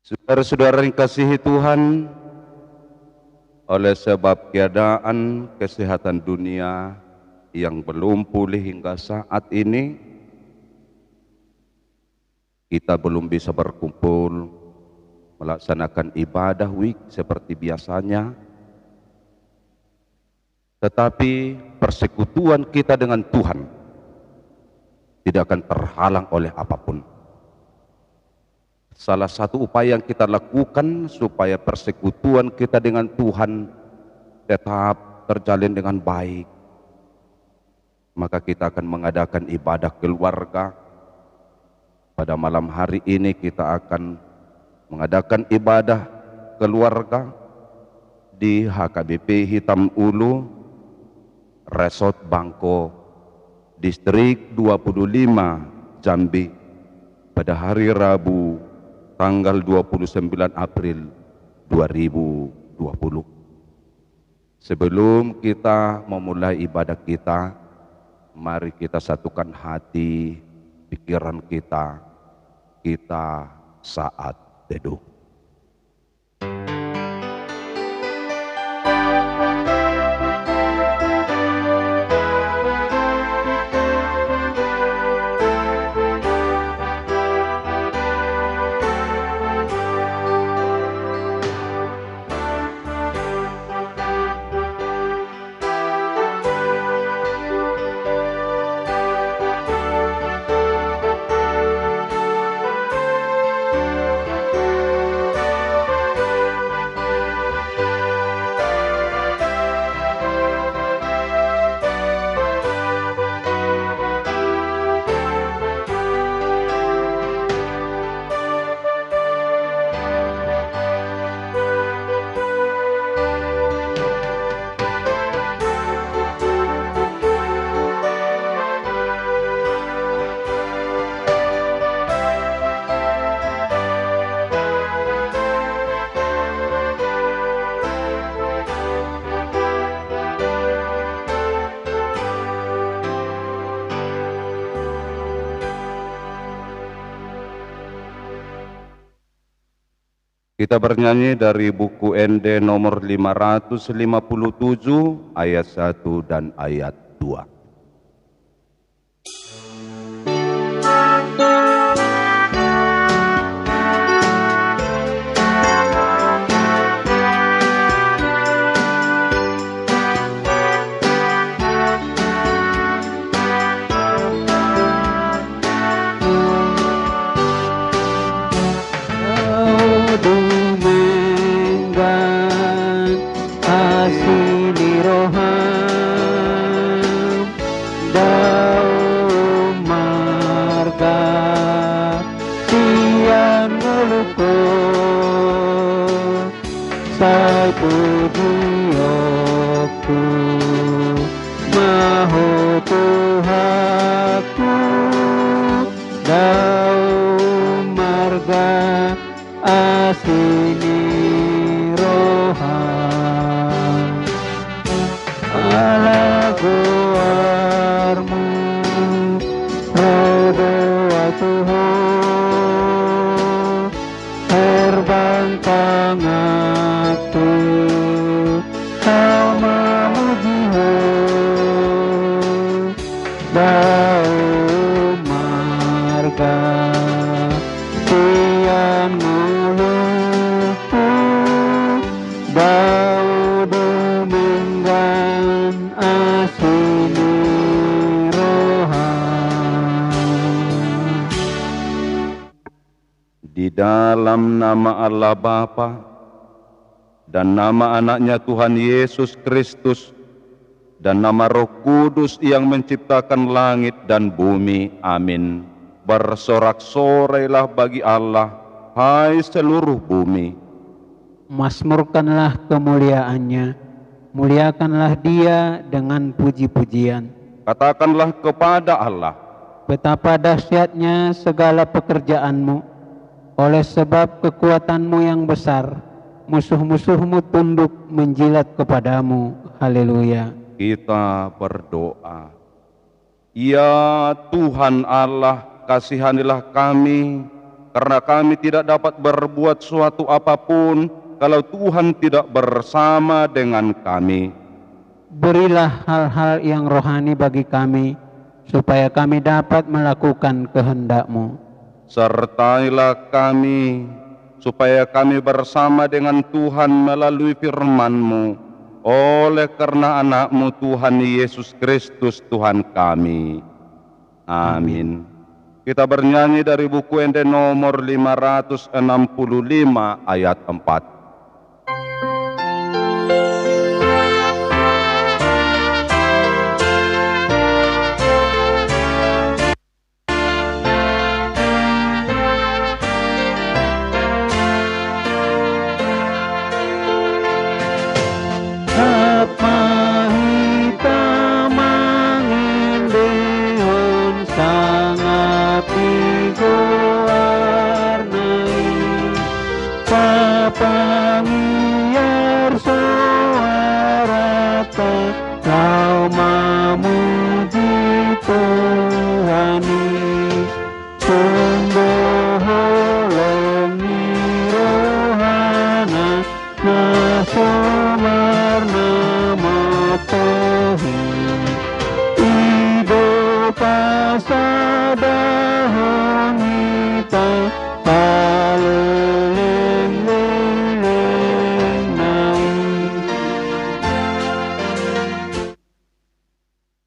Saudara-saudara yang kasihi Tuhan, oleh sebab keadaan kesehatan dunia yang belum pulih hingga saat ini, kita belum bisa berkumpul melaksanakan ibadah week seperti biasanya. Tetapi persekutuan kita dengan Tuhan tidak akan terhalang oleh apapun. Salah satu upaya yang kita lakukan supaya persekutuan kita dengan Tuhan tetap terjalin dengan baik, maka kita akan mengadakan ibadah keluarga. Pada malam hari ini kita akan mengadakan ibadah keluarga di HKBP Hitam Ulu, Resort Bangko, Distrik 25, Jambi, pada hari Rabu tanggal 29 April 2020. Sebelum kita memulai ibadah kita, mari kita satukan hati, pikiran kita saat teduh. Kita bernyanyi dari buku ND nomor 557 ayat 1 dan ayat 2. Dalam nama Allah Bapa dan nama anaknya Tuhan Yesus Kristus dan nama Roh Kudus yang menciptakan langit dan bumi. Amin. Bersorak-sorailah bagi Allah, hai seluruh bumi. Mazmurkanlah kemuliaannya, muliakanlah Dia dengan puji-pujian. Katakanlah kepada Allah, betapa dahsyatnya segala pekerjaanmu. Oleh sebab kekuatanmu yang besar, musuh-musuhmu tunduk menjilat kepadamu. Haleluya. Kita berdoa. Ya Tuhan Allah, kasihanilah kami karena kami tidak dapat berbuat suatu apapun kalau Tuhan tidak bersama dengan kami. Berilah hal-hal yang rohani bagi kami, supaya kami dapat melakukan kehendak-Mu. Sertailah kami, supaya kami bersama dengan Tuhan melalui firman-Mu, oleh karena anak-Mu Tuhan Yesus Kristus Tuhan kami. Amin. Kita bernyanyi dari buku Ende nomor 565 ayat 4.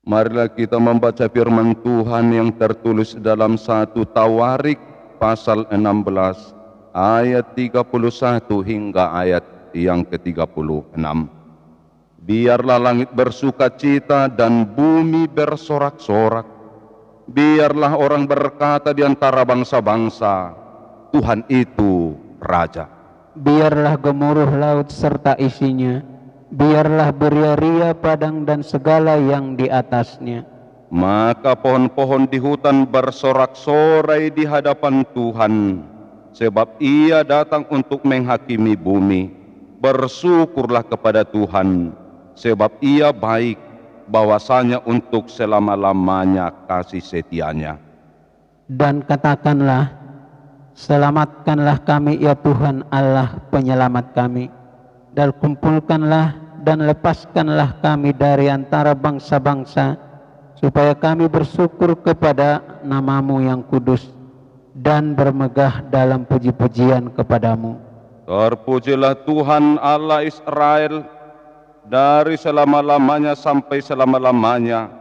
Marilah kita membaca firman Tuhan yang tertulis dalam 1 Tawarik pasal 16 ayat 31 hingga ayat yang ke-36. Biarlah langit bersukacita dan bumi bersorak-sorak. Biarlah orang berkata di antara bangsa-bangsa, Tuhan itu Raja. Biarlah gemuruh laut serta isinya. Biarlah beria-ria padang dan segala yang di atasnya. Maka pohon-pohon di hutan bersorak-sorai di hadapan Tuhan, sebab Ia datang untuk menghakimi bumi. Bersyukurlah kepada Tuhan, sebab Ia baik, bahwasanya untuk selama-lamanya kasih setianya. Dan katakanlah, selamatkanlah kami ya Tuhan Allah penyelamat kami. Dan kumpulkanlah dan lepaskanlah kami dari antara bangsa-bangsa, supaya kami bersyukur kepada nama-Mu yang kudus, dan bermegah dalam puji-pujian kepadamu. Terpujilah Tuhan Allah Israel, dari selama-lamanya sampai selama-lamanya.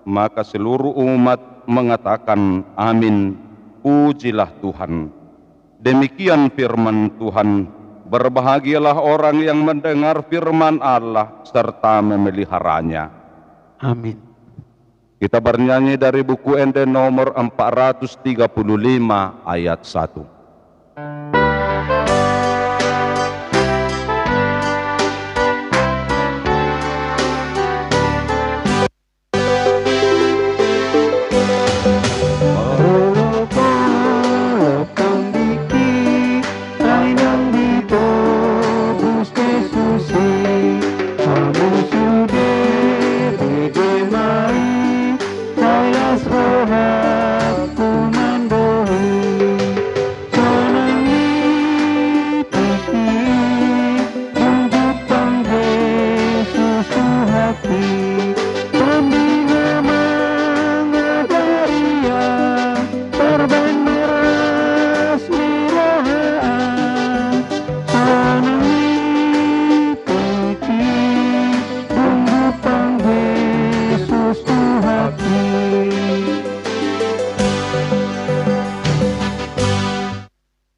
Maka seluruh umat mengatakan amin, pujilah Tuhan. Demikian firman Tuhan. Berbahagialah orang yang mendengar firman Allah serta memeliharanya. Amin. Kita bernyanyi dari buku Ende nomor 435 ayat 1.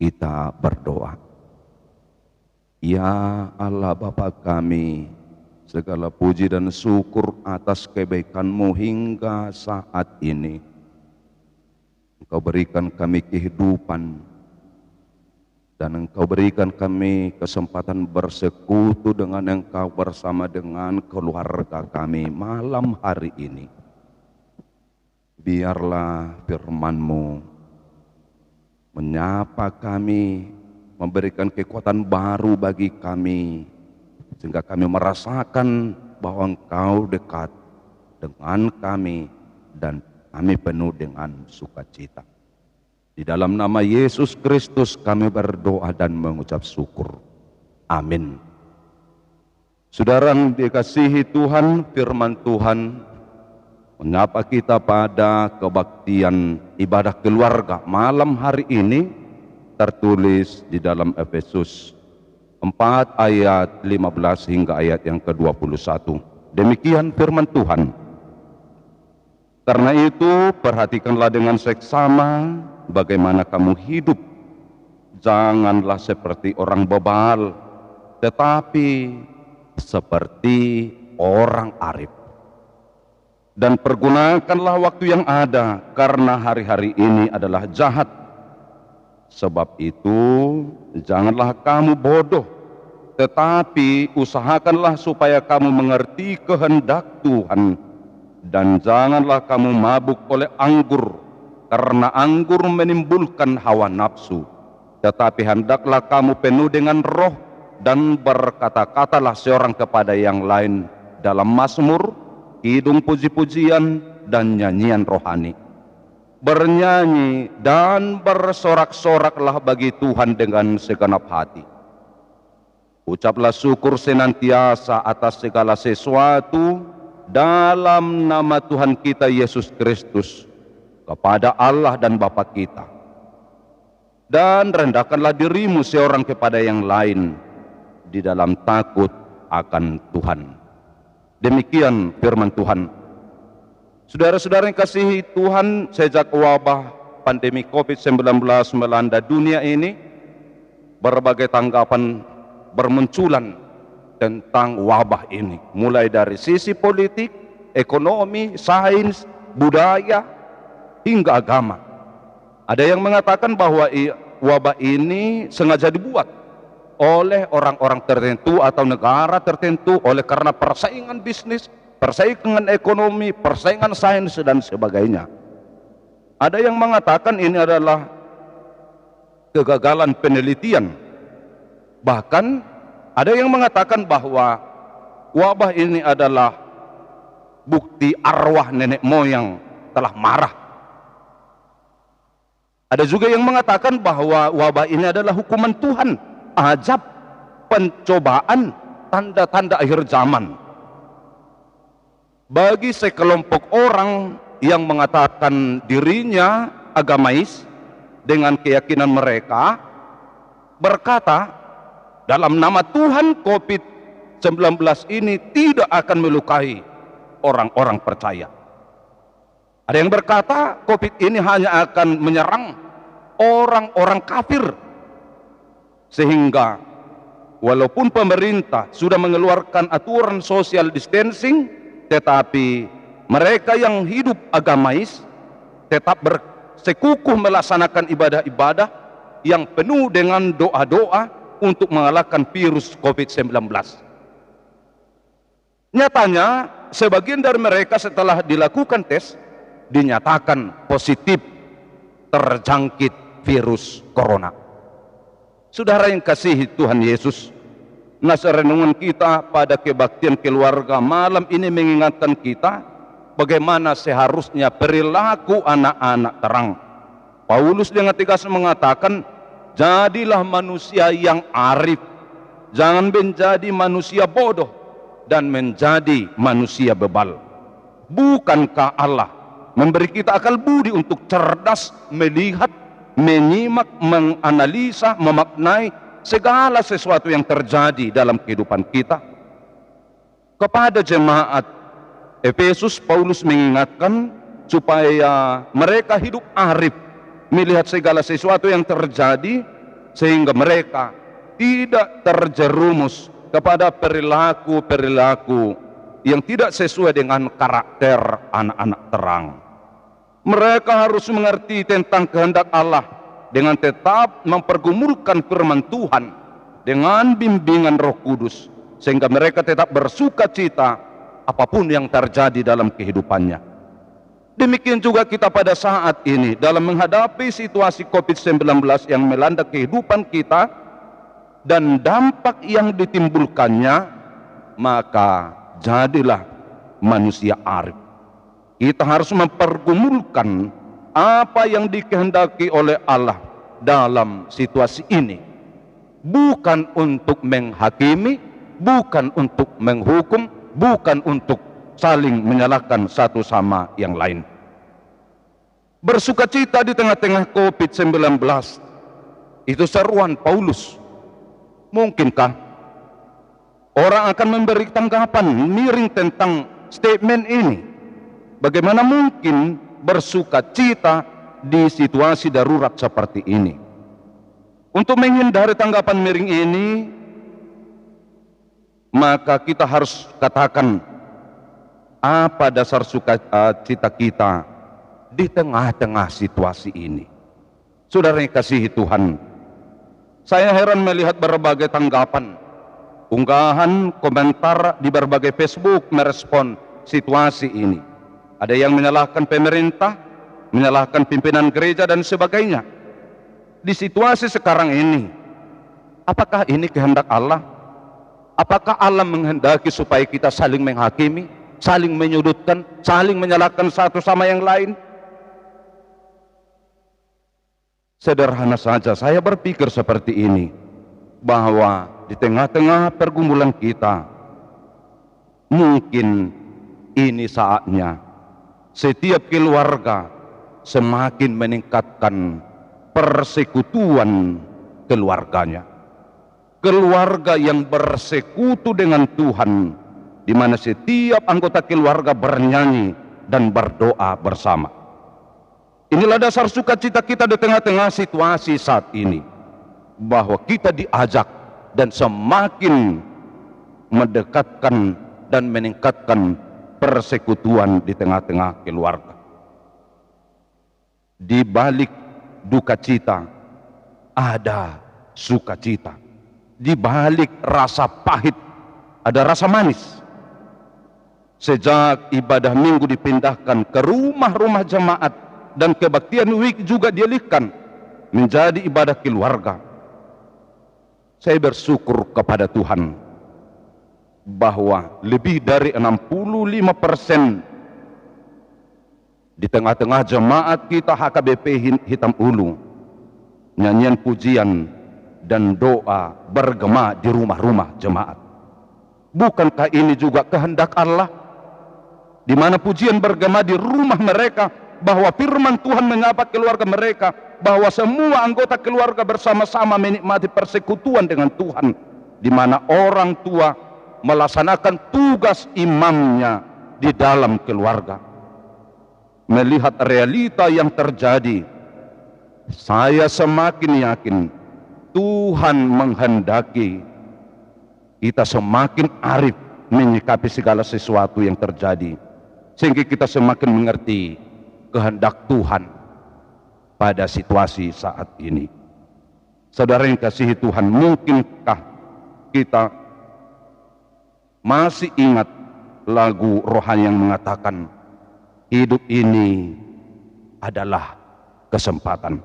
Kita berdoa. Ya Allah Bapa kami, segala puji dan syukur atas kebaikan-Mu hingga saat ini. Engkau berikan kami kehidupan, dan Engkau berikan kami kesempatan bersekutu dengan Engkau bersama dengan keluarga kami malam hari ini. Biarlah firman-Mu menyapa kami, memberikan kekuatan baru bagi kami, sehingga kami merasakan bahwa Engkau dekat dengan kami dan kami penuh dengan sukacita. Di dalam nama Yesus Kristus kami berdoa dan mengucap syukur. Amin. Saudara yang dikasihi Tuhan, firman Tuhan menyapa kita pada kebaktian ibadah keluarga malam hari ini, tertulis di dalam Efesus 4 ayat 15 hingga ayat yang ke-21. Demikian firman Tuhan. Karena itu perhatikanlah dengan seksama bagaimana kamu hidup. Janganlah seperti orang bebal, tetapi seperti orang arif. Dan pergunakanlah waktu yang ada, karena hari-hari ini adalah jahat. Sebab itu janganlah kamu bodoh, tetapi usahakanlah supaya kamu mengerti kehendak Tuhan. Dan janganlah kamu mabuk oleh anggur, karena anggur menimbulkan hawa nafsu. Tetapi hendaklah kamu penuh dengan roh, dan berkata-katalah seorang kepada yang lain dalam mazmur, kidung puji-pujian, dan nyanyian rohani. Bernyanyi dan bersorak-soraklah bagi Tuhan dengan segenap hati. Ucaplah syukur senantiasa atas segala sesuatu dalam nama Tuhan kita Yesus Kristus kepada Allah dan Bapa kita. Dan rendahkanlah dirimu seorang kepada yang lain di dalam takut akan Tuhan. Demikian firman Tuhan. Saudara-saudara yang kasihi Tuhan, sejak wabah pandemi COVID-19 melanda dunia ini, berbagai tanggapan bermunculan tentang wabah ini, mulai dari sisi politik, ekonomi, sains, budaya, hingga agama. Ada yang mengatakan bahwa wabah ini sengaja dibuat oleh orang-orang tertentu atau negara tertentu oleh karena persaingan bisnis, persaingan ekonomi, persaingan sains, dan sebagainya. Ada yang mengatakan ini adalah kegagalan penelitian. Bahkan ada yang mengatakan bahwa wabah ini adalah bukti arwah nenek moyang telah marah. Ada juga yang mengatakan bahwa wabah ini adalah hukuman Tuhan, azab, pencobaan, tanda-tanda akhir zaman. Bagi sekelompok orang yang mengatakan dirinya agamais dengan keyakinan mereka, berkata, dalam nama Tuhan COVID-19 ini tidak akan melukai orang-orang percaya. Ada yang berkata COVID ini hanya akan menyerang orang-orang kafir. Sehingga walaupun pemerintah sudah mengeluarkan aturan social distancing, tetapi mereka yang hidup agamais tetap bersekukuh melaksanakan ibadah-ibadah yang penuh dengan doa-doa untuk mengalahkan virus COVID-19. Nyatanya, sebagian dari mereka setelah dilakukan tes, dinyatakan positif terjangkit virus corona. Saudara yang kasihi Tuhan Yesus, nasihat renungan kita pada kebaktian keluarga malam ini mengingatkan kita bagaimana seharusnya perilaku anak-anak terang. Paulus dengan tegas mengatakan, jadilah manusia yang arif, jangan menjadi manusia bodoh dan menjadi manusia bebal. Bukankah Allah memberi kita akal budi untuk cerdas melihat, menyimak, menganalisa, memaknai segala sesuatu yang terjadi dalam kehidupan kita? Kepada jemaat Efesus, Paulus mengingatkan supaya mereka hidup arif, melihat segala sesuatu yang terjadi, sehingga mereka tidak terjerumus kepada perilaku-perilaku yang tidak sesuai dengan karakter anak-anak terang. Mereka harus mengerti tentang kehendak Allah dengan tetap mempergumulkan firman Tuhan dengan bimbingan Roh Kudus, sehingga mereka tetap bersuka cita apapun yang terjadi dalam kehidupannya. Demikian juga kita pada saat ini dalam menghadapi situasi COVID-19 yang melanda kehidupan kita dan dampak yang ditimbulkannya, maka jadilah manusia arif. Kita harus mempergumulkan apa yang dikehendaki oleh Allah dalam situasi ini. Bukan untuk menghakimi, bukan untuk menghukum, bukan untuk saling menyalahkan satu sama yang lain. Bersukacita di tengah-tengah COVID-19, itu seruan Paulus. Mungkinkah orang akan memberi tanggapan miring tentang statement ini? Bagaimana mungkin bersukacita di situasi darurat seperti ini? Untuk menghindari tanggapan miring ini, maka kita harus katakan apa dasar sukacita kita di tengah-tengah situasi ini. Saudara yang kasihi Tuhan, saya heran melihat berbagai tanggapan, unggahan, komentar di berbagai Facebook merespon situasi ini. Ada yang menyalahkan pemerintah, menyalahkan pimpinan gereja dan sebagainya. Di situasi sekarang ini, apakah ini kehendak Allah? Apakah Allah menghendaki supaya kita saling menghakimi, saling menyudutkan, saling menyalahkan satu sama yang lain? Sederhana saja saya berpikir seperti ini, bahwa di tengah-tengah pergumulan kita, mungkin ini saatnya setiap keluarga semakin meningkatkan persekutuan keluarganya. Keluarga yang bersekutu dengan Tuhan, di mana setiap anggota keluarga bernyanyi dan berdoa bersama. Inilah dasar sukacita kita di tengah-tengah situasi saat ini, bahwa kita diajak dan semakin mendekatkan dan meningkatkan persekutuan di tengah-tengah keluarga. Di balik duka cita ada sukacita. Di balik rasa pahit ada rasa manis. Sejak ibadah minggu dipindahkan ke rumah-rumah jemaat dan kebaktian week juga dialihkan menjadi ibadah keluarga, saya bersyukur kepada Tuhan bahwa lebih dari 65% di tengah-tengah jemaat kita HKBP Hitam Ulu, nyanyian pujian dan doa bergema di rumah-rumah jemaat. Bukankah ini juga kehendak Allah, di mana pujian bergema di rumah mereka, bahwa firman Tuhan menyapa keluarga mereka, bahwa semua anggota keluarga bersama-sama menikmati persekutuan dengan Tuhan, di mana orang tua melaksanakan tugas imamnya di dalam keluarga. Melihat realita yang terjadi, saya semakin yakin Tuhan menghendaki kita semakin arif menyikapi segala sesuatu yang terjadi, sehingga kita semakin mengerti kehendak Tuhan pada situasi saat ini. Saudara yang kasihi Tuhan, mungkinkah kita masih ingat lagu rohani yang mengatakan hidup ini adalah kesempatan?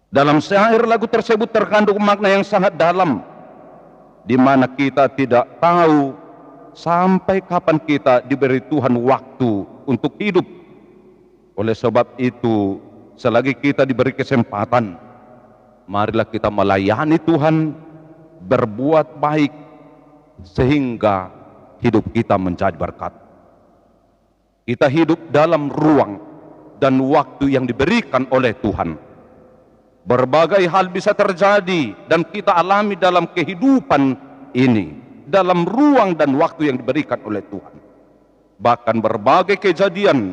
Dalam syair lagu tersebut terkandung makna yang sangat dalam, di mana kita tidak tahu sampai kapan kita diberi Tuhan waktu untuk hidup. Oleh sebab itu, selagi kita diberi kesempatan, marilah kita melayani Tuhan, berbuat baik, sehingga hidup kita menjadi berkat. Kita hidup dalam ruang dan waktu yang diberikan oleh Tuhan. Berbagai hal bisa terjadi dan kita alami dalam kehidupan ini, dalam ruang dan waktu yang diberikan oleh Tuhan. Bahkan berbagai kejadian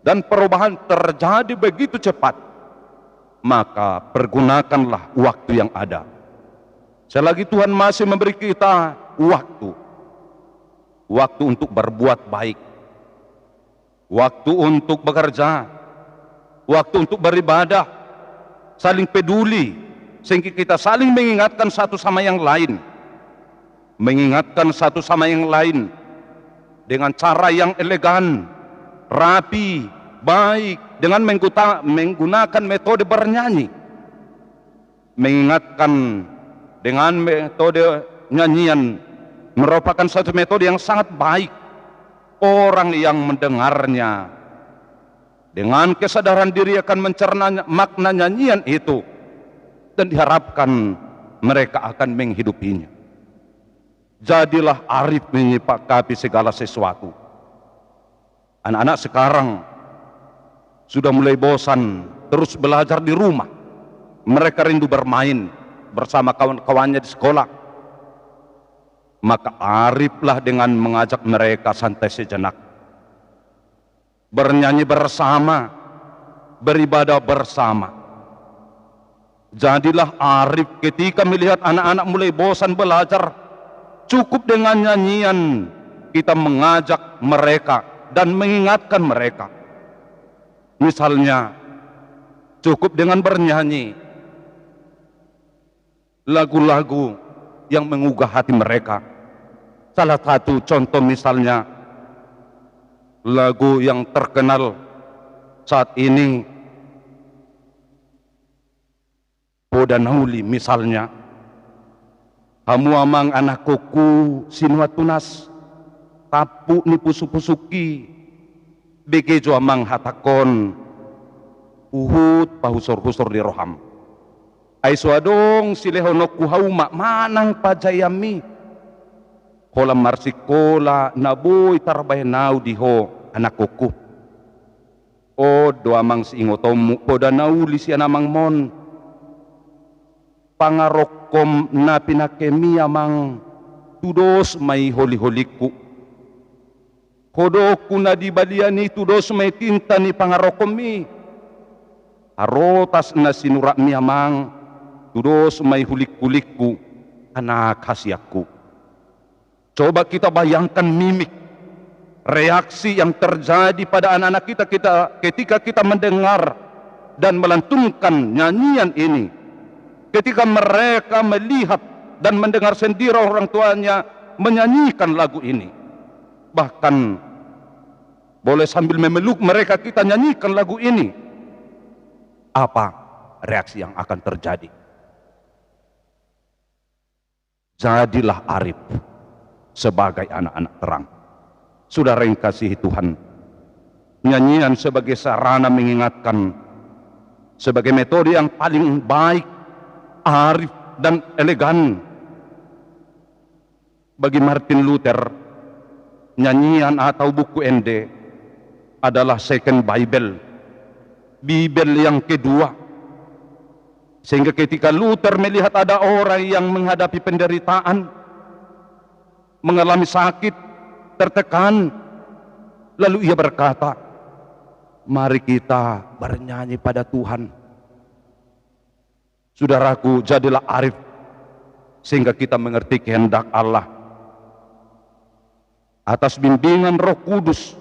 dan perubahan terjadi begitu cepat, maka pergunakanlah waktu yang ada. Selagi Tuhan masih memberi kita waktu untuk berbuat baik, waktu untuk bekerja, waktu untuk beribadah, saling peduli, sehingga kita saling mengingatkan satu sama yang lain, mengingatkan satu sama yang lain dengan cara yang elegan, rapi, baik, dengan menggunakan metode bernyanyi, mengingatkan dengan metode nyanyian merupakan satu metode yang sangat baik. Orang yang mendengarnya Dengan kesadaran diri akan mencerna makna nyanyian itu, dan diharapkan mereka akan menghidupinya. Jadilah arif menyikapi segala sesuatu. Anak-anak sekarang sudah mulai bosan terus belajar di rumah. Mereka rindu bermain bersama kawan-kawannya di sekolah. Maka ariflah dengan mengajak mereka santai sejenak, bernyanyi bersama, beribadah bersama. Jadilah arif ketika melihat anak-anak mulai bosan belajar. Cukup dengan nyanyian kita mengajak mereka dan mengingatkan mereka. Misalnya, cukup dengan bernyanyi lagu-lagu yang menggugah hati mereka. Salah satu contoh misalnya lagu yang terkenal saat ini, Podanauli misalnya. Hamu amang anak kuku sinuatunas tapu ni pusu-pusuki begejo amang hatakon uhut pahusor-husor di roham. Ay suadong silehonok kuhauma manang pajayami kolam marsikola naboy tarbahenau diho anak kuku. O do amang siingotomu Podanauli si anamang mon pangarokom na pinakemi amang tudos may holi-holiku. Kodoku na di baliani tudos may tinta ni pangarokom mi. Arotas na sinura mi amang tudos may hulik-hulikku anak hasyaku. Coba kita bayangkan mimik, reaksi yang terjadi pada anak-anak kita ketika kita mendengar dan melantunkan nyanyian ini. Ketika mereka melihat dan mendengar sendiri orang tuanya menyanyikan lagu ini. Bahkan boleh sambil memeluk mereka kita nyanyikan lagu ini. Apa reaksi yang akan terjadi? Jadilah arif sebagai anak-anak terang. Saudara yang kasihi Tuhan, nyanyian sebagai sarana mengingatkan, sebagai metode yang paling baik, arif dan elegan. Bagi Martin Luther, nyanyian atau buku ende adalah second Bible, Bible yang kedua. Sehingga ketika Luther melihat ada orang yang menghadapi penderitaan, mengalami sakit, tertekan, lalu ia berkata, mari kita bernyanyi pada Tuhan. Saudaraku, jadilah arif sehingga kita mengerti kehendak Allah. Atas bimbingan Roh Kudus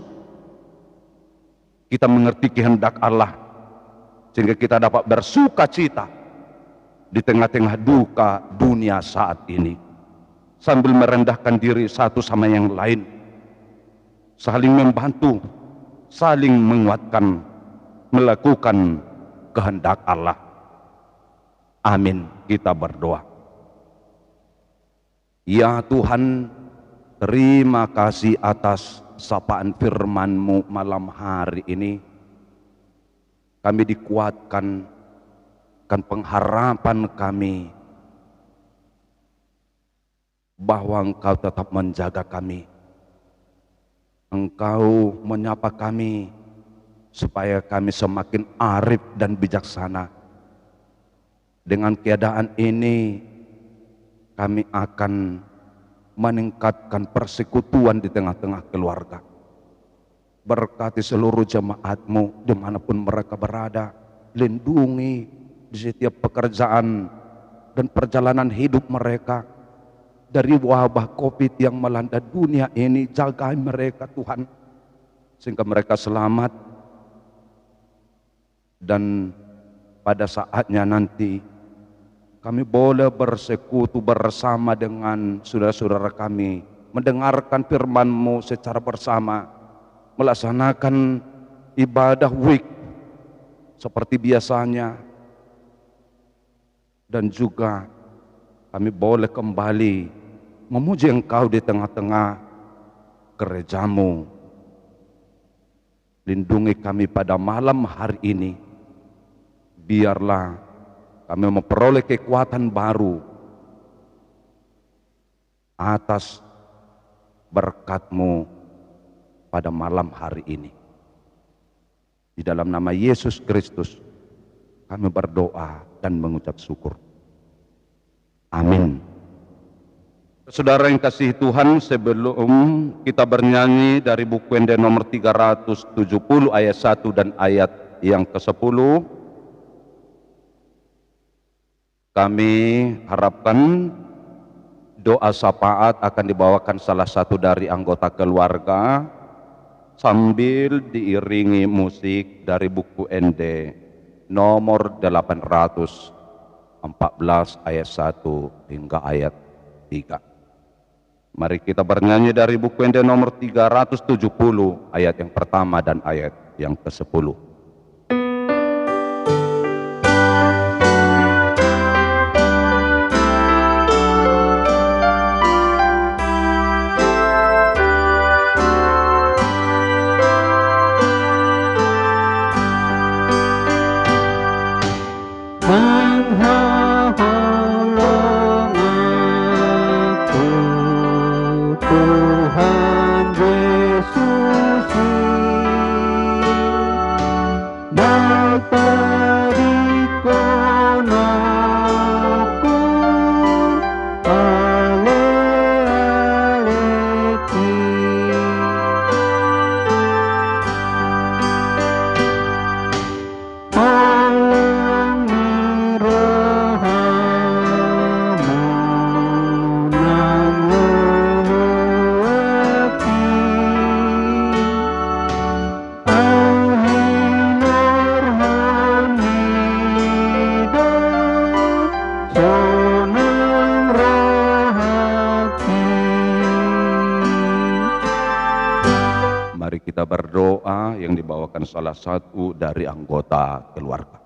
kita mengerti kehendak Allah sehingga kita dapat bersuka cita di tengah-tengah duka dunia saat ini, sambil merendahkan diri satu sama yang lain, saling membantu, saling menguatkan, melakukan kehendak Allah. Amin. Kita berdoa. Ya Tuhan, terima kasih atas sapaan firman-Mu malam hari ini. Kami dikuatkan, kan pengharapan kami bahwa Engkau tetap menjaga kami. Engkau menyapa kami supaya kami semakin arif dan bijaksana. Dengan keadaan ini kami akan meningkatkan persekutuan di tengah-tengah keluarga. Berkati seluruh jemaat-Mu dimanapun mereka berada. Lindungi di setiap pekerjaan dan perjalanan hidup mereka. Dari wabah COVID yang melanda dunia ini, jagai mereka Tuhan, sehingga mereka selamat. Dan pada saatnya nanti kami boleh bersekutu bersama dengan saudara-saudara kami, mendengarkan firman-Mu secara bersama, melaksanakan ibadah week seperti biasanya, dan juga kami boleh kembali memuji Engkau di tengah-tengah gereja-Mu. Lindungi kami pada malam hari ini. Biarlah kami memperoleh kekuatan baru atas berkat-Mu pada malam hari ini. Di dalam nama Yesus Kristus kami berdoa dan mengucap syukur. Amin. Saudara yang kasih Tuhan, sebelum kita bernyanyi dari buku Ende nomor 370 ayat 1 dan ayat yang ke-10, kami harapkan doa syafaat akan dibawakan salah satu dari anggota keluarga sambil diiringi musik dari buku Ende nomor 814 ayat 1 hingga ayat 3. Mari kita bernyanyi dari buku Ende nomor 370 ayat yang pertama dan ayat yang ke-10. Tuhan Yesus dapat dikonaku ale-aleki alangi rahamu nang lewati ahinor hanida sonang rahati. Mari kita berdoa yang dibawakan salah satu dari anggota keluarga.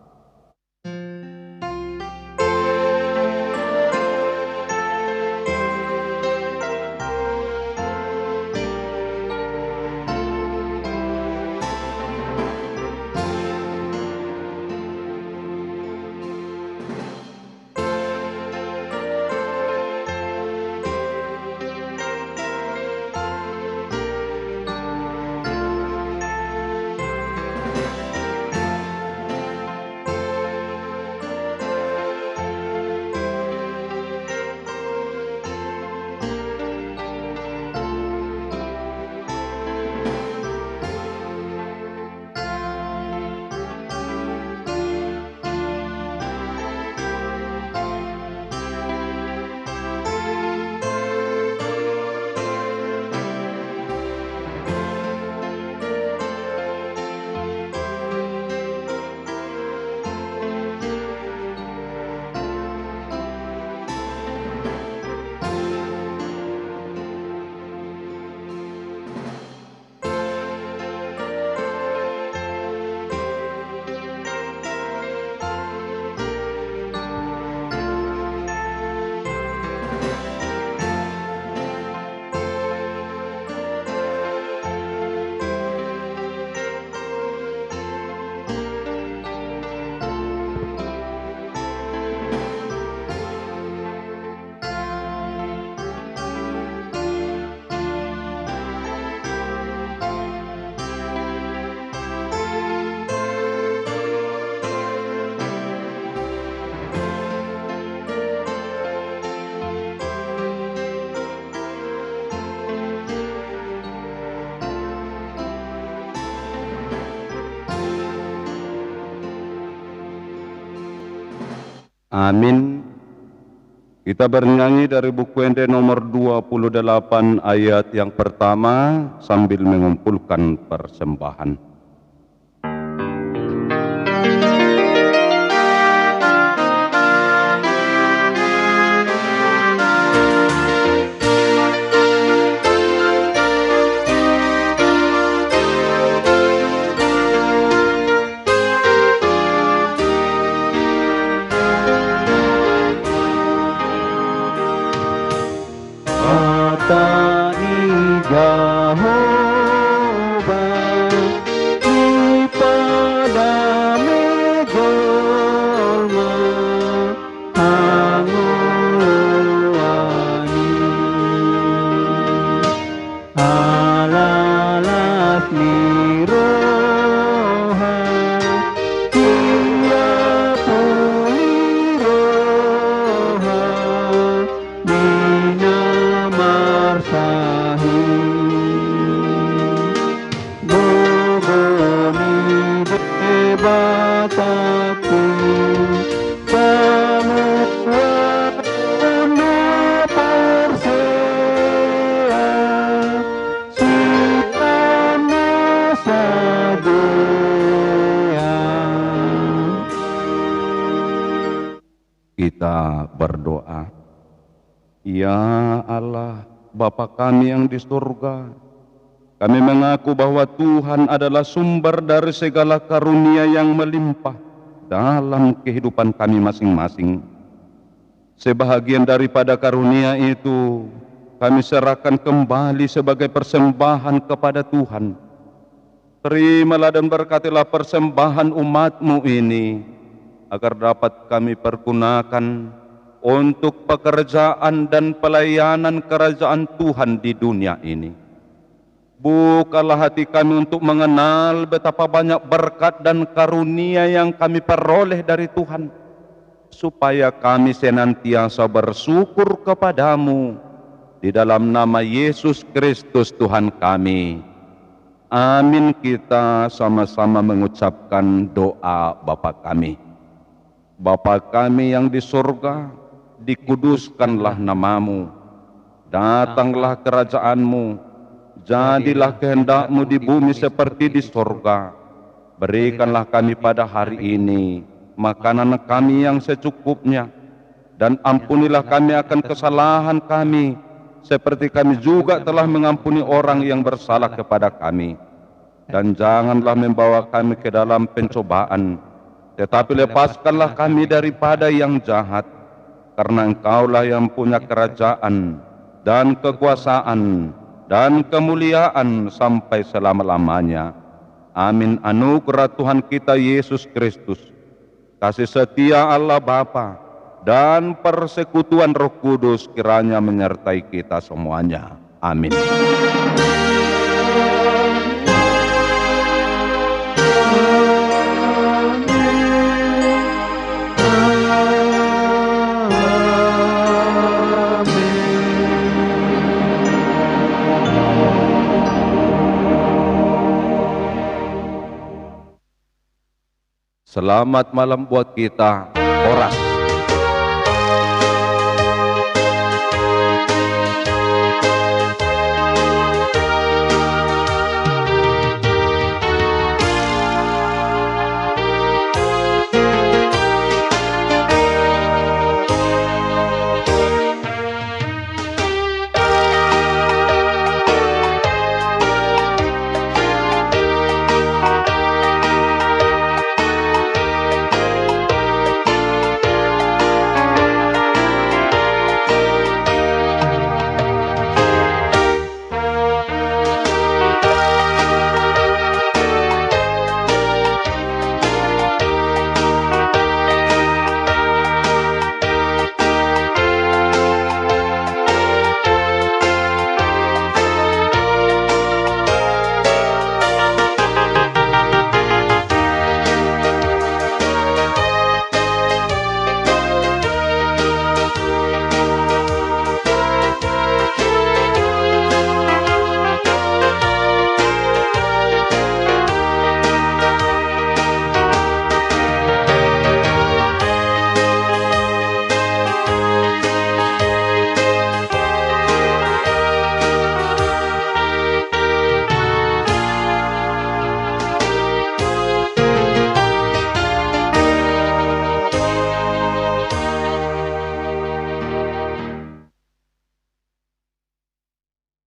Amin. Kita bernyanyi dari buku Ende nomor 28 ayat yang pertama sambil mengumpulkan persembahan. Tani Jehovah Ya Allah, Bapa kami yang di surga, kami mengaku bahwa Tuhan adalah sumber dari segala karunia yang melimpah dalam kehidupan kami masing-masing. Sebahagian daripada karunia itu kami serahkan kembali sebagai persembahan kepada Tuhan. Terimalah dan berkatilah persembahan umat-Mu ini, agar dapat kami pergunakan untuk pekerjaan dan pelayanan kerajaan Tuhan di dunia ini. Bukalah hati kami untuk mengenal betapa banyak berkat dan karunia yang kami peroleh dari Tuhan, supaya kami senantiasa bersyukur kepadamu di dalam nama Yesus Kristus Tuhan kami. Amin. Kita sama-sama mengucapkan doa Bapa kami. Bapa kami yang di surga, dikuduskanlah namamu, datanglah kerajaan-Mu, jadilah kehendak-Mu di bumi seperti di surga. Berikanlah kami pada hari ini makanan kami yang secukupnya, dan ampunilah kami akan kesalahan kami, seperti kami juga telah mengampuni orang yang bersalah kepada kami. Dan janganlah membawa kami ke dalam pencobaan, tetapi lepaskanlah kami daripada yang jahat, karena Engkaulah yang punya kerajaan dan kekuasaan dan kemuliaan sampai selama-lamanya. Amin. Anugerah Tuhan kita Yesus Kristus, kasih setia Allah Bapa, dan persekutuan Roh Kudus kiranya menyertai kita semuanya. Amin. Selamat malam buat kita, Horas.